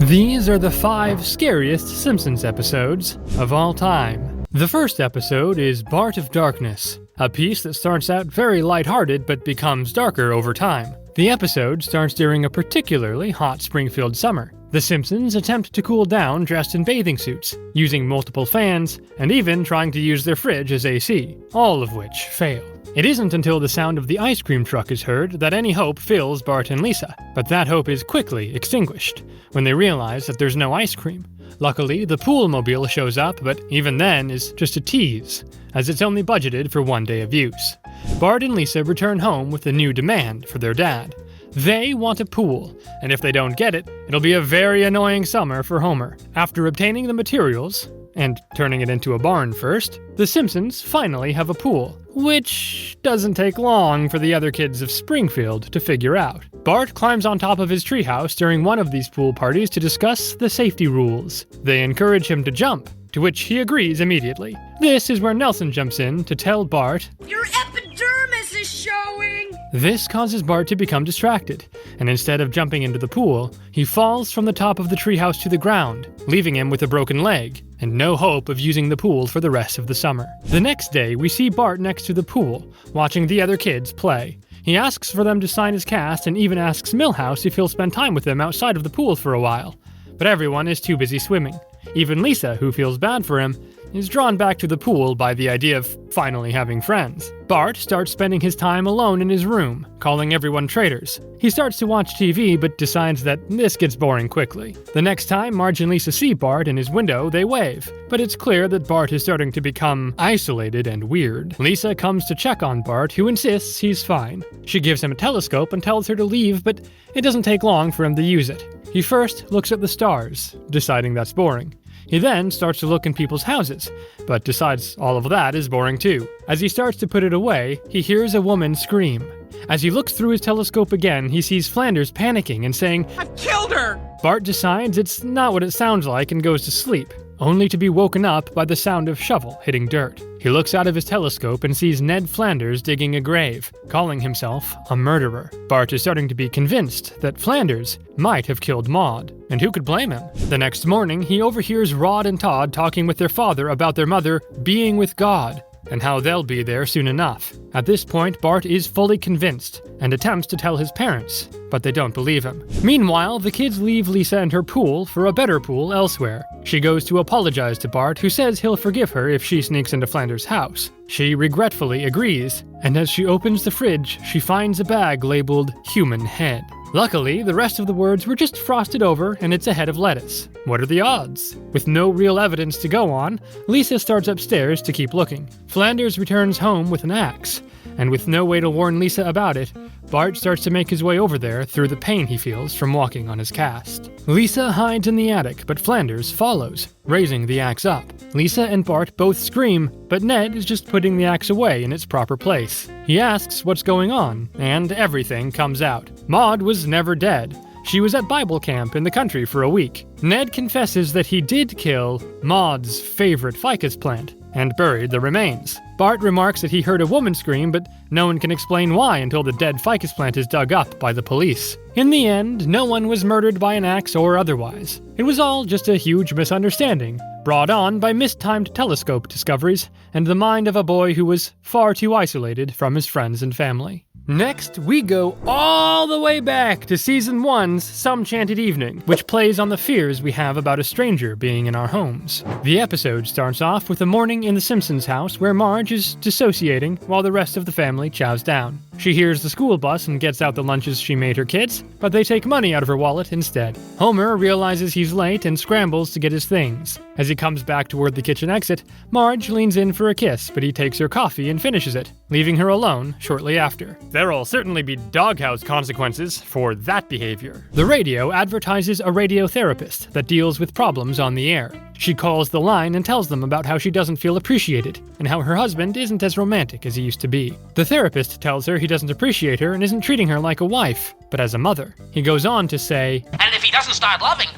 These are the 5 scariest Simpsons episodes of all time. The first episode is Bart of Darkness, a piece that starts out very lighthearted but becomes darker over time. The episode starts during a particularly hot Springfield summer. The Simpsons attempt to cool down dressed in bathing suits, using multiple fans, and even trying to use their fridge as AC, all of which fail. It isn't until the sound of the ice cream truck is heard that any hope fills Bart and Lisa, but that hope is quickly extinguished when they realize that there's no ice cream. Luckily, the pool mobile shows up, but even then is just a tease, as it's only budgeted for 1 day of use. Bart and Lisa return home with a new demand for their dad. They want a pool, and if they don't get it, it'll be a very annoying summer for Homer. After obtaining the materials, and turning it into a barn first, the Simpsons finally have a pool, which doesn't take long for the other kids of Springfield to figure out. Bart climbs on top of his treehouse during one of these pool parties to discuss the safety rules. They encourage him to jump, to which he agrees immediately. This is where Nelson jumps in to tell Bart, "Your epidermis is showing!" This causes Bart to become distracted, and instead of jumping into the pool, he falls from the top of the treehouse to the ground, leaving him with a broken leg, and no hope of using the pool for the rest of the summer. The next day, we see Bart next to the pool, watching the other kids play. He asks for them to sign his cast and even asks Milhouse if he'll spend time with them outside of the pool for a while. But everyone is too busy swimming. Even Lisa, who feels bad for him, is drawn back to the pool by the idea of finally having friends. Bart starts spending his time alone in his room, calling everyone traitors. He starts to watch TV, but decides that this gets boring quickly. The next time Marge and Lisa see Bart in his window, they wave, but it's clear that Bart is starting to become isolated and weird. Lisa comes to check on Bart, who insists he's fine. She gives him a telescope and tells her to leave, but it doesn't take long for him to use it. He first looks at the stars, deciding that's boring. He then starts to look in people's houses, but decides all of that is boring too. As he starts to put it away, he hears a woman scream. As he looks through his telescope again, he sees Flanders panicking and saying, "I've killed her!" Bart decides it's not what it sounds like and goes to sleep, only to be woken up by the sound of shovel hitting dirt. He looks out of his telescope and sees Ned Flanders digging a grave, calling himself a murderer. Bart is starting to be convinced that Flanders might have killed Maude, and who could blame him? The next morning, he overhears Rod and Todd talking with their father about their mother being with God, and how they'll be there soon enough. At this point, Bart is fully convinced, and attempts to tell his parents, but they don't believe him. Meanwhile, the kids leave Lisa and her pool for a better pool elsewhere. She goes to apologize to Bart, who says he'll forgive her if she sneaks into Flanders' house. She regretfully agrees, and as she opens the fridge, she finds a bag labeled human head. Luckily, the rest of the words were just frosted over, and it's a head of lettuce. What are the odds? With no real evidence to go on, Lisa starts upstairs to keep looking. Flanders returns home with an axe, and with no way to warn Lisa about it, Bart starts to make his way over there through the pain he feels from walking on his cast. Lisa hides in the attic, but Flanders follows, raising the axe up. Lisa and Bart both scream, but Ned is just putting the axe away in its proper place. He asks what's going on, and everything comes out. Maude was never dead. She was at Bible camp in the country for a week. Ned confesses that he did kill Maude's favorite ficus plant, and buried the remains. Bart remarks that he heard a woman scream, but no one can explain why until the dead ficus plant is dug up by the police. In the end, no one was murdered by an axe or otherwise. It was all just a huge misunderstanding, brought on by mistimed telescope discoveries and the mind of a boy who was far too isolated from his friends and family. Next, we go all the way back to Season 1's Some Chanted Evening, which plays on the fears we have about a stranger being in our homes. The episode starts off with a morning in the Simpsons' house where Marge is dissociating while the rest of the family chows down. She hears the school bus and gets out the lunches she made her kids, but they take money out of her wallet instead. Homer realizes he's late and scrambles to get his things. As he comes back toward the kitchen exit, Marge leans in for a kiss, but he takes her coffee and finishes it, leaving her alone shortly after. There'll certainly be doghouse consequences for that behavior. The radio advertises a radiotherapist that deals with problems on the air. She calls the line and tells them about how she doesn't feel appreciated, and how her husband isn't as romantic as he used to be. The therapist tells her he doesn't appreciate her and isn't treating her like a wife, but as a mother. He goes on to say, "And if he doesn't start loving,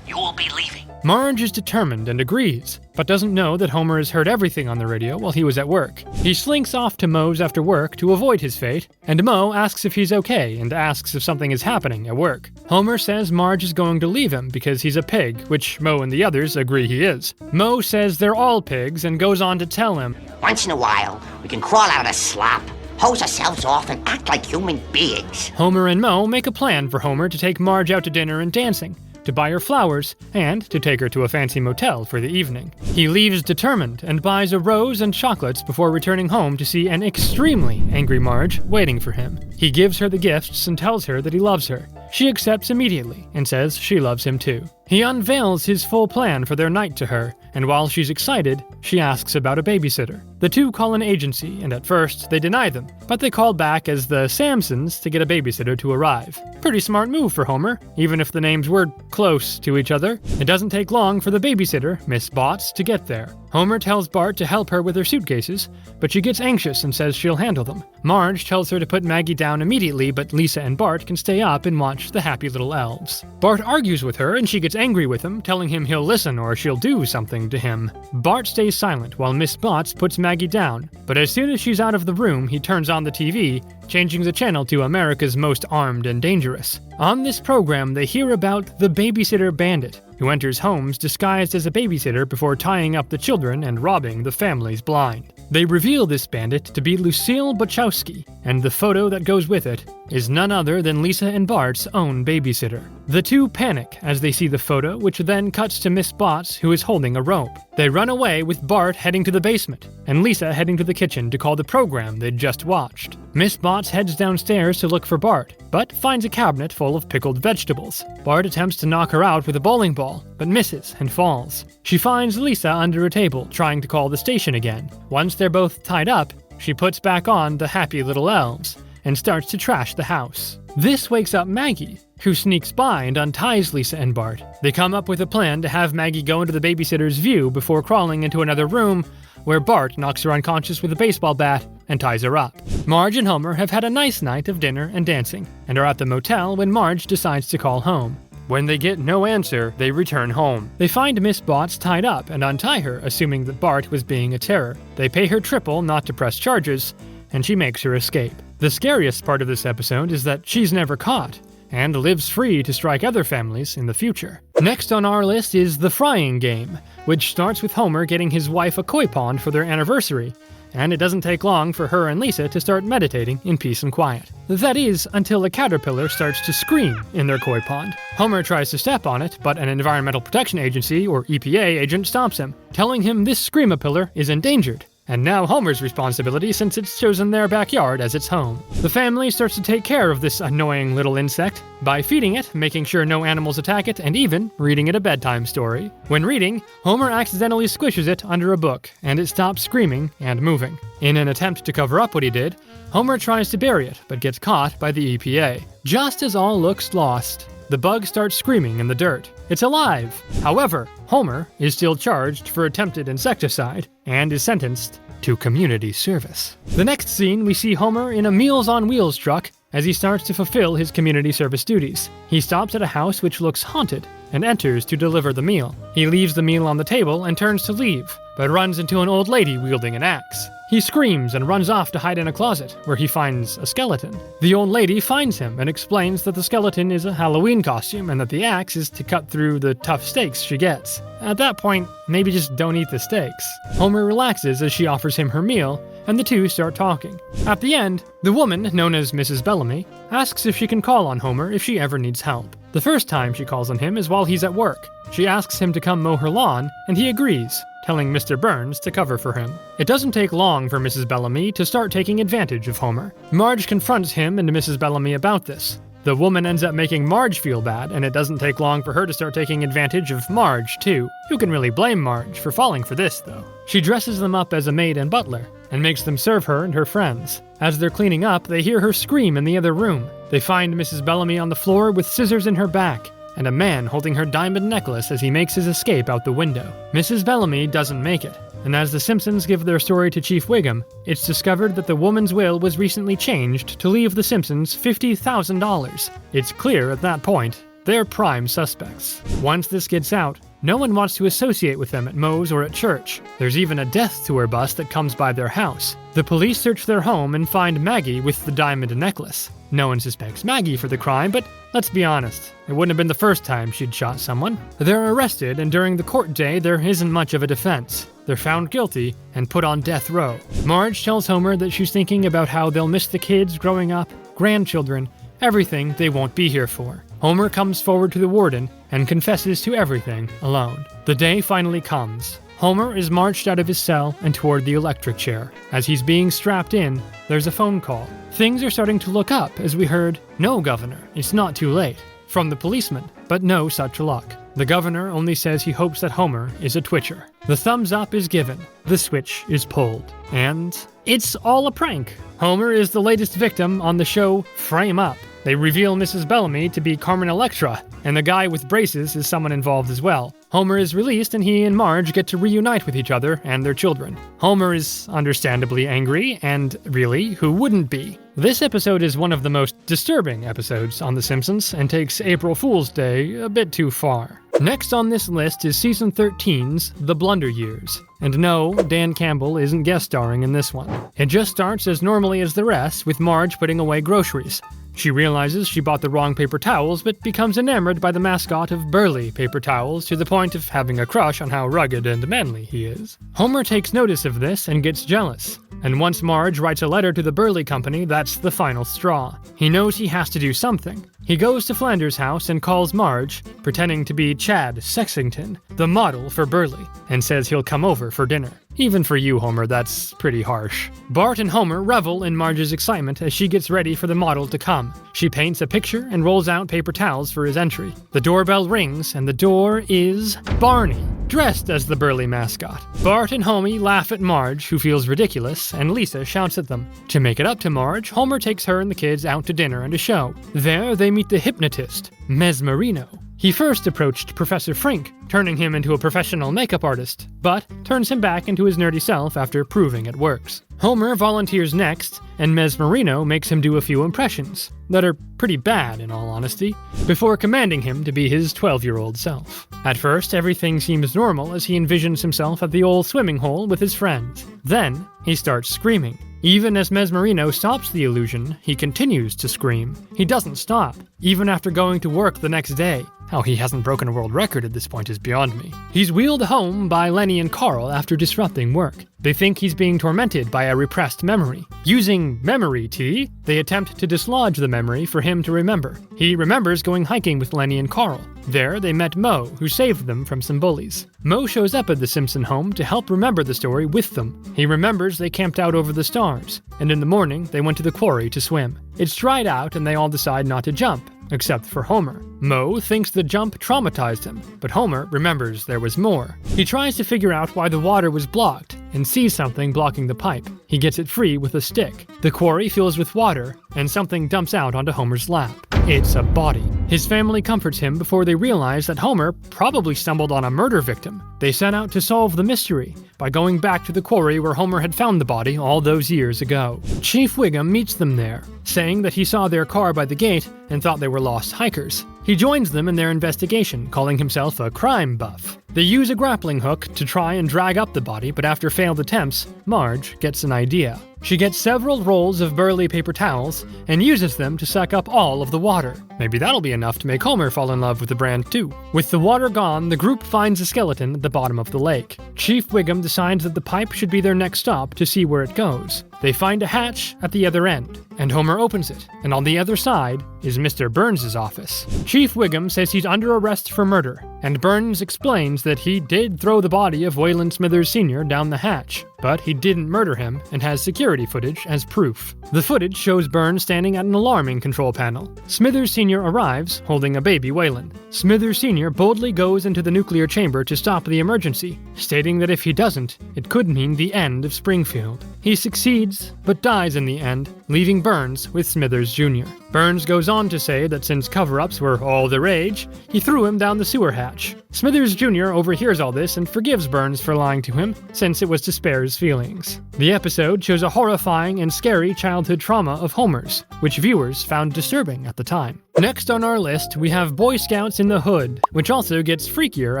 You will be leaving. Marge is determined and agrees, but doesn't know that Homer has heard everything on the radio while he was at work. He slinks off to Moe's after work to avoid his fate, and Moe asks if he's okay and asks if something is happening at work. Homer says Marge is going to leave him because he's a pig, which Moe and the others agree he is. Moe says they're all pigs and goes on to tell him, Once in a while, we can crawl out of the slop, hose ourselves off, and act like human beings. Homer and Moe make a plan for Homer to take Marge out to dinner and dancing, to buy her flowers, and to take her to a fancy motel for the evening. He leaves determined and buys a rose and chocolates before returning home to see an extremely angry Marge waiting for him. He gives her the gifts and tells her that he loves her. She accepts immediately and says she loves him too. He unveils his full plan for their night to her, and while she's excited, she asks about a babysitter. The two call an agency, and at first they deny them, but they call back as the Simpsons to get a babysitter to arrive. Pretty smart move for Homer, even if the names were close to each other. It doesn't take long for the babysitter, Miss Botts, to get there. Homer tells Bart to help her with her suitcases, but she gets anxious and says she'll handle them. Marge tells her to put Maggie down immediately, but Lisa and Bart can stay up and watch the happy little elves. Bart argues with her and she gets angry with him, telling him he'll listen or she'll do something to him. Bart stays silent while Miss Botts puts Maggie down, but as soon as she's out of the room, he turns on the TV, changing the channel to America's Most Armed and Dangerous. On this program, they hear about the babysitter bandit, who enters homes disguised as a babysitter before tying up the children and robbing the families blind. They reveal this bandit to be Lucille Bachowski, and the photo that goes with it is none other than Lisa and Bart's own babysitter. The two panic as they see the photo, which then cuts to Miss Botts, who is holding a rope. They run away with Bart heading to the basement, and Lisa heading to the kitchen to call the program they'd just watched. Miss Botts heads downstairs to look for Bart, but finds a cabinet full of pickled vegetables. Bart attempts to knock her out with a bowling ball, but misses and falls. She finds Lisa under a table, trying to call the station again. Once they're both tied up, she puts back on the happy little elves, and starts to trash the house. This wakes up Maggie, who sneaks by and unties Lisa and Bart. They come up with a plan to have Maggie go into the babysitter's view before crawling into another room, where Bart knocks her unconscious with a baseball bat and ties her up. Marge and Homer have had a nice night of dinner and dancing, and are at the motel when Marge decides to call home. When they get no answer, they return home. They find Miss Botts tied up and untie her, assuming that Bart was being a terror. They pay her triple not to press charges, and she makes her escape. The scariest part of this episode is that she's never caught, and lives free to strike other families in the future. Next on our list is The Frying Game, which starts with Homer getting his wife a koi pond for their anniversary, and it doesn't take long for her and Lisa to start meditating in peace and quiet. That is, until a caterpillar starts to scream in their koi pond. Homer tries to step on it, but an Environmental Protection Agency, or EPA, agent stops him, telling him this screamapillar is endangered. And now Homer's responsibility since it's chosen their backyard as its home. The family starts to take care of this annoying little insect by feeding it, making sure no animals attack it, and even reading it a bedtime story. When reading, Homer accidentally squishes it under a book, and it stops screaming and moving. In an attempt to cover up what he did, Homer tries to bury it, but gets caught by the EPA. Just as all looks lost, the bug starts screaming in the dirt. It's alive! However, Homer is still charged for attempted insecticide and is sentenced to community service. The next scene, we see Homer in a Meals on Wheels truck as he starts to fulfill his community service duties. He stops at a house which looks haunted and enters to deliver the meal. He leaves the meal on the table and turns to leave, but runs into an old lady wielding an axe. He screams and runs off to hide in a closet, where he finds a skeleton. The old lady finds him and explains that the skeleton is a Halloween costume and that the axe is to cut through the tough steaks she gets. At that point, maybe just don't eat the steaks. Homer relaxes as she offers him her meal, and the two start talking. At the end, the woman, known as Mrs. Bellamy, asks if she can call on Homer if she ever needs help. The first time she calls on him is while he's at work. She asks him to come mow her lawn, and he agrees, telling Mr. Burns to cover for him. It doesn't take long for Mrs. Bellamy to start taking advantage of Homer. Marge confronts him and Mrs. Bellamy about this. The woman ends up making Marge feel bad, and it doesn't take long for her to start taking advantage of Marge, too. Who can really blame Marge for falling for this, though? She dresses them up as a maid and butler, and makes them serve her and her friends. As they're cleaning up, they hear her scream in the other room. They find Mrs. Bellamy on the floor with scissors in her back, and a man holding her diamond necklace as he makes his escape out the window. Mrs. Bellamy doesn't make it, and as the Simpsons give their story to Chief Wiggum, it's discovered that the woman's will was recently changed to leave the Simpsons $50,000. It's clear at that point they're prime suspects. Once this gets out, no one wants to associate with them at Moe's or at church. There's even a death tour bus that comes by their house. The police search their home and find Maggie with the diamond necklace. No one suspects Maggie for the crime, but let's be honest, it wouldn't have been the first time she'd shot someone. They're arrested, and during the court day, there isn't much of a defense. They're found guilty and put on death row. Marge tells Homer that she's thinking about how they'll miss the kids growing up, grandchildren, everything they won't be here for. Homer comes forward to the warden and confesses to everything alone. The day finally comes. Homer is marched out of his cell and toward the electric chair. As he's being strapped in, there's a phone call. Things are starting to look up as we heard, "No, Governor, it's not too late," from the policeman, but no such luck. The governor only says he hopes that Homer is a twitcher. The thumbs up is given, the switch is pulled, and it's all a prank. Homer is the latest victim on the show Frame Up. They reveal Mrs. Bellamy to be Carmen Electra, and the guy with braces is someone involved as well. Homer is released and he and Marge get to reunite with each other and their children. Homer is understandably angry, and really, who wouldn't be? This episode is one of the most disturbing episodes on The Simpsons and takes April Fool's Day a bit too far. Next on this list is Season 13's The Blunder Years. And no, Dan Campbell isn't guest starring in this one. It just starts as normally as the rest, with Marge putting away groceries. She realizes she bought the wrong paper towels, but becomes enamored by the mascot of Burley Paper Towels to the point of having a crush on how rugged and manly he is. Homer takes notice of this and gets jealous. And once Marge writes a letter to the Burley Company, that's the final straw. He knows he has to do something. He goes to Flanders' house and calls Marge, pretending to be Chad Sexington, the model for Burley, and says he'll come over for dinner. Even for you, Homer, that's pretty harsh. Bart and Homer revel in Marge's excitement as she gets ready for the model to come. She paints a picture and rolls out paper towels for his entry. The doorbell rings, and the door is Barney, dressed as the Burley mascot. Bart and Homie laugh at Marge, who feels ridiculous, and Lisa shouts at them. To make it up to Marge, Homer takes her and the kids out to dinner and a show. There, they meet the hypnotist, Mesmerino. He first approached Professor Frink, turning him into a professional makeup artist, but turns him back into his nerdy self after proving it works. Homer volunteers next, and Mesmerino makes him do a few impressions, that are pretty bad in all honesty, before commanding him to be his 12-year-old self. At first, everything seems normal as he envisions himself at the old swimming hole with his friends. Then, he starts screaming. Even as Mesmerino stops the illusion, he continues to scream. He doesn't stop, even after going to work the next day. How he hasn't broken a world record at this point is beyond me. He's wheeled home by Lenny and Carl after disrupting work. They think he's being tormented by a repressed memory. Using memory tea, they attempt to dislodge the memory for him to remember. He remembers going hiking with Lenny and Carl. There, they met Moe, who saved them from some bullies. Moe shows up at the Simpson home to help remember the story with them. He remembers they camped out over the stars, and in the morning, they went to the quarry to swim. It's dried out, and they all decide not to jump, except for Homer. Moe thinks the jump traumatized him, but Homer remembers there was more. He tries to figure out why the water was blocked, and sees something blocking the pipe. He gets it free with a stick. The quarry fills with water, and something dumps out onto Homer's lap. It's a body. His family comforts him before they realize that Homer probably stumbled on a murder victim. They set out to solve the mystery by going back to the quarry where Homer had found the body all those years ago. Chief Wiggum meets them there, saying that he saw their car by the gate and thought they were lost hikers. He joins them in their investigation, calling himself a crime buff. They use a grappling hook to try and drag up the body, but after failed attempts, Marge gets an idea. She gets several rolls of Burley paper towels and uses them to suck up all of the water. Maybe that'll be enough to make Homer fall in love with the brand too. With the water gone, the group finds a skeleton at the bottom of the lake. Chief Wiggum decides that the pipe should be their next stop to see where it goes. They find a hatch at the other end, and Homer opens it, and on the other side is Mr. Burns' office. Chief Wiggum says he's under arrest for murder, and Burns explains that he did throw the body of Wayland Smithers Sr. down the hatch, but he didn't murder him and has security footage as proof. The footage shows Burns standing at an alarming control panel. Smithers Sr. arrives, holding a baby Wayland. Smithers Sr. boldly goes into the nuclear chamber to stop the emergency, stating that if he doesn't, it could mean the end of Springfield. He succeeds, but dies in the end, leaving Burns with Smithers Jr. Burns goes on to say that since cover-ups were all the rage, he threw him down the sewer hatch. Smithers Jr. overhears all this and forgives Burns for lying to him, since it was to spare his feelings. The episode shows a horrifying and scary childhood trauma of Homer's, which viewers found disturbing at the time. Next on our list, we have Boy Scouts in the Hood, which also gets freakier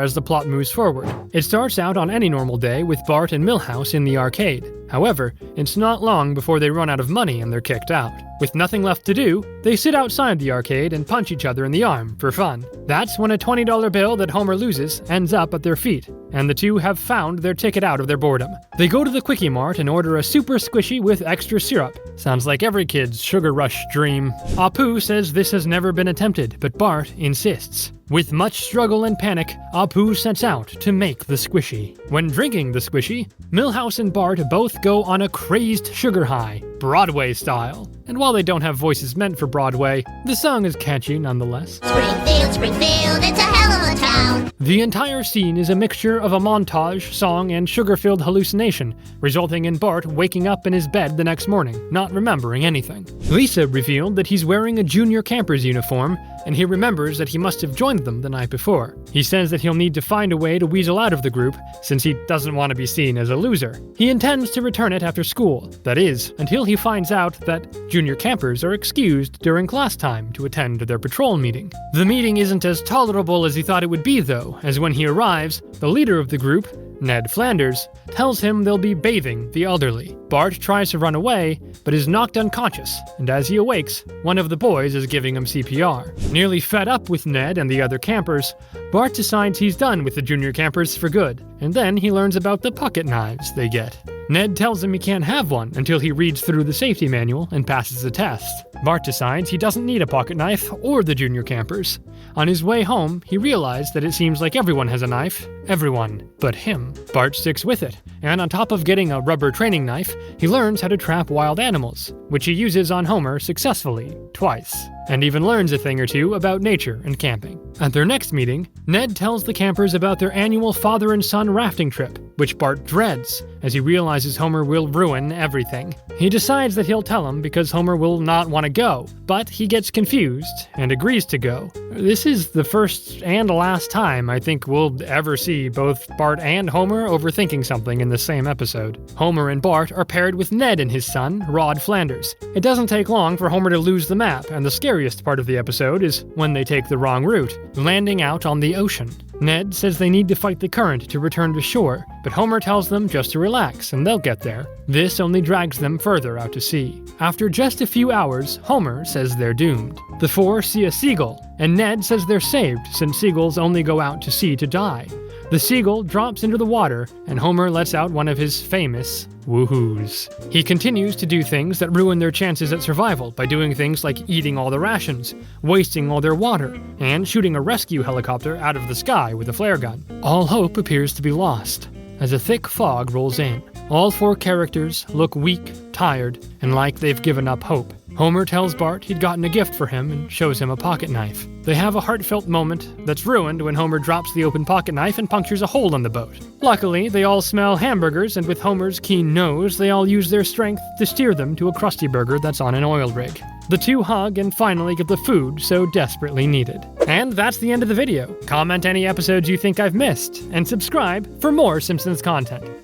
as the plot moves forward. It starts out on any normal day with Bart and Milhouse in the arcade. However, it's not long before they run out of money and they're kicked out. With nothing left to do, they sit outside the arcade and punch each other in the arm for fun. That's when a $20 bill that Homer loses ends up at their feet, and the two have found their ticket out of their boredom. They go to the Quickie Mart and order a super squishy with extra syrup. Sounds like every kid's sugar rush dream. Apu says this has never been attempted, but Bart insists. With much struggle and panic, Apu sets out to make the squishy. When drinking the squishy, Milhouse and Bart both go on a crazed sugar high, Broadway style. And while they don't have voices meant for Broadway, the song is catchy nonetheless. Springfield, Springfield, it's a hell of a town. The entire scene is a mixture of a montage, song, and sugar-filled hallucination, resulting in Bart waking up in his bed the next morning, not remembering anything. Lisa revealed that he's wearing a junior camper's uniform, and he remembers that he must have joined them the night before. He says that he'll need to find a way to weasel out of the group, since he doesn't want to be seen as a loser. He intends to return it after school, that is, until he finds out that junior campers are excused during class time to attend their patrol meeting. The meeting isn't as tolerable as he thought it would be though, as when he arrives, the leader of the group, Ned Flanders, tells him they'll be bathing the elderly. Bart tries to run away, but is knocked unconscious, and as he awakes, one of the boys is giving him CPR. Nearly fed up with Ned and the other campers, Bart decides he's done with the junior campers for good, and then he learns about the pocket knives they get. Ned tells him he can't have one until he reads through the safety manual and passes the test. Bart decides he doesn't need a pocket knife or the junior campers. On his way home, he realized that it seems like everyone has a knife. Everyone but him. Bart sticks with it, and on top of getting a rubber training knife, he learns how to trap wild animals, which he uses on Homer successfully, twice, and even learns a thing or two about nature and camping. At their next meeting, Ned tells the campers about their annual father and son rafting trip, which Bart dreads, as he realizes Homer will ruin everything. He decides that he'll tell him because Homer will not want to go, but he gets confused and agrees to go. This is the first and last time I think we'll ever see both Bart and Homer overthinking something in the same episode. Homer and Bart are paired with Ned and his son, Rod Flanders. It doesn't take long for Homer to lose the map, and the scariest part of the episode is when they take the wrong route, landing out on the ocean. Ned says they need to fight the current to return to shore, but Homer tells them just to relax and they'll get there. This only drags them further out to sea. After just a few hours, Homer says they're doomed. The four see a seagull, and Ned says they're saved since seagulls only go out to sea to die. The seagull drops into the water, and Homer lets out one of his famous woohoos. He continues to do things that ruin their chances at survival by doing things like eating all the rations, wasting all their water, and shooting a rescue helicopter out of the sky with a flare gun. All hope appears to be lost as a thick fog rolls in. All four characters look weak, tired, and like they've given up hope. Homer tells Bart he'd gotten a gift for him and shows him a pocket knife. They have a heartfelt moment that's ruined when Homer drops the open pocket knife and punctures a hole in the boat. Luckily, they all smell hamburgers, and with Homer's keen nose, they all use their strength to steer them to a Krusty Burger that's on an oil rig. The two hug and finally get the food so desperately needed. And that's the end of the video. Comment any episodes you think I've missed, and subscribe for more Simpsons content.